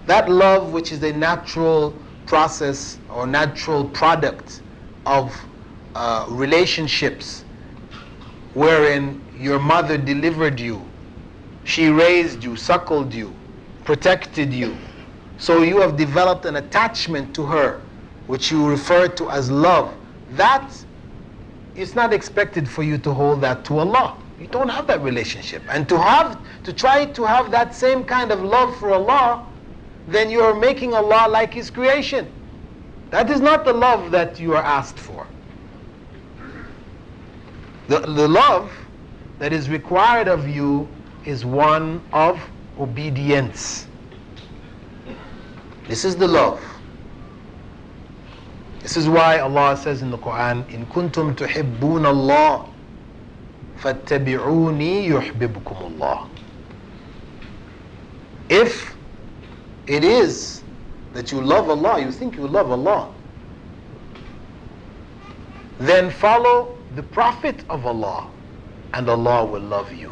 That love which is a natural process or natural product of relationships, wherein your mother delivered you, she raised you, suckled you, protected you. So you have developed an attachment to her, which you refer to as love. That is not expected for you to hold that to Allah. You don't have that relationship. And to try to have that same kind of love for Allah, then you are making Allah like His creation. That is not the love that you are asked for. The love that is required of you is one of obedience. This is the love. This is why Allah says in the Quran, "In kuntum tuhibbun Allah, fattabi'uni yuhibbukum Allah." If it is that you love Allah, you think you love Allah, then follow the Prophet of Allah, and Allah will love you.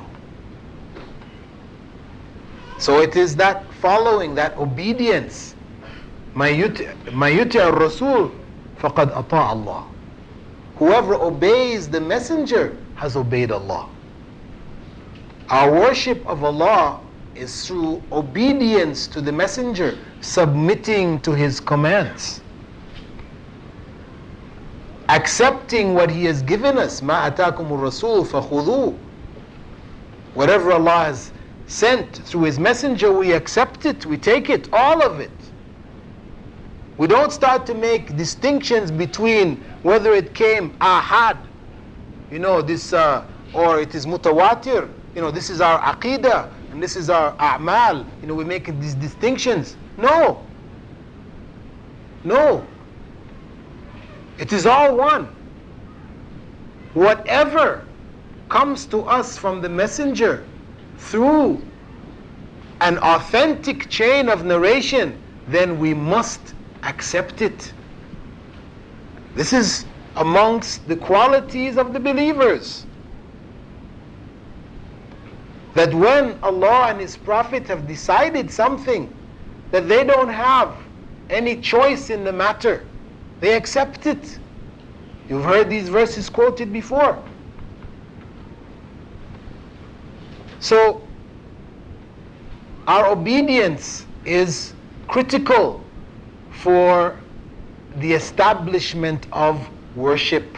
So it is that following, that obedience. مَا يُطِعِ الرَّسُولِ فَقَدْ أَطَاعَ اللَّهِ. Whoever obeys the messenger has obeyed Allah. Our worship of Allah is through obedience to the messenger, submitting to his commands, accepting what he has given us. مَا أَتَاكُمُ الرَّسُولُ فَخُذُوهُ. Whatever Allah has sent through his messenger, we accept it, we take it, all of it. We don't start to make distinctions between whether it came ahad, this, or it is mutawatir, this is our aqidah, and this is our a'mal. We make these distinctions. No. It is all one. Whatever comes to us from the messenger through an authentic chain of narration, then we must accept it. This is amongst the qualities of the believers, that when Allah and His Prophet have decided something, that they don't have any choice in the matter, they accept it. You've heard these verses quoted before. So our obedience is critical for the establishment of worship.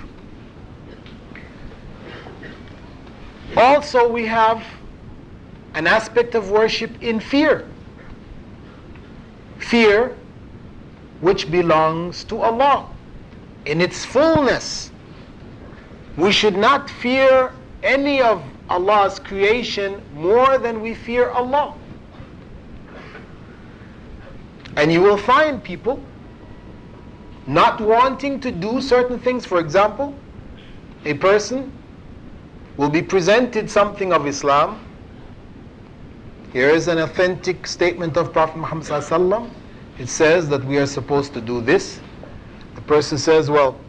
Also, we have an aspect of worship in fear. Fear which belongs to Allah in its fullness. We should not fear any of Allah's creation more than we fear Allah. And you will find people not wanting to do certain things. For example, a person will be presented something of Islam. Here is an authentic statement of Prophet Muhammad ﷺ. It says that we are supposed to do this. The person says, well,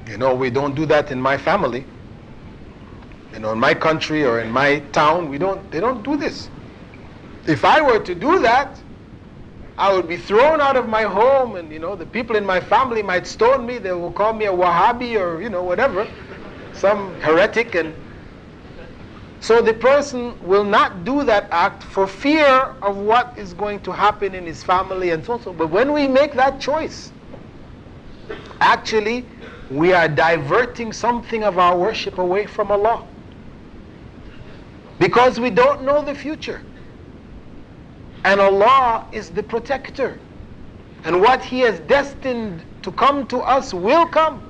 we don't do that in my family. In my country or in my town, they don't do this. If I were to do that, I would be thrown out of my home, and the people in my family might stone me. They will call me a Wahhabi or whatever, some heretic. And so the person will not do that act for fear of what is going to happen in his family and so on. But when we make that choice, actually we are diverting something of our worship away from Allah, because we don't know the future. And Allah is the protector. And what He has destined to come to us will come.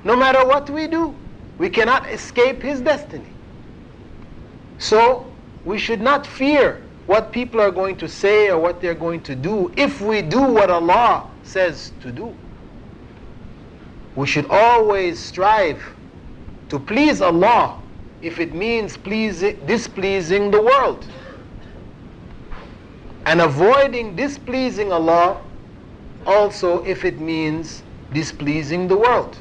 No matter what we do, we cannot escape His destiny. So we should not fear what people are going to say or what they're going to do if we do what Allah says to do. We should always strive to please Allah if it means displeasing the world, and avoiding displeasing Allah also if it means displeasing the world.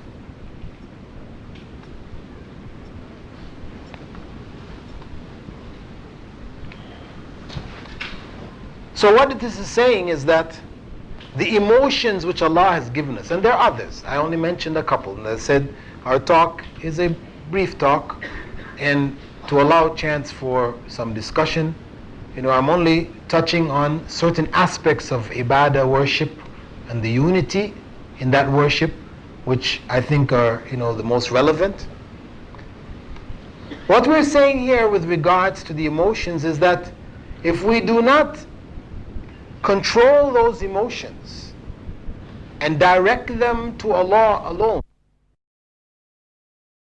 So what this is saying is that the emotions which Allah has given us, and there are others, I only mentioned a couple, and I said our talk is a brief talk, and to allow chance for some discussion, I'm only touching on certain aspects of ibadah, worship, and the unity in that worship, which I think are, the most relevant. What we're saying here with regards to the emotions is that if we do not control those emotions and direct them to Allah alone,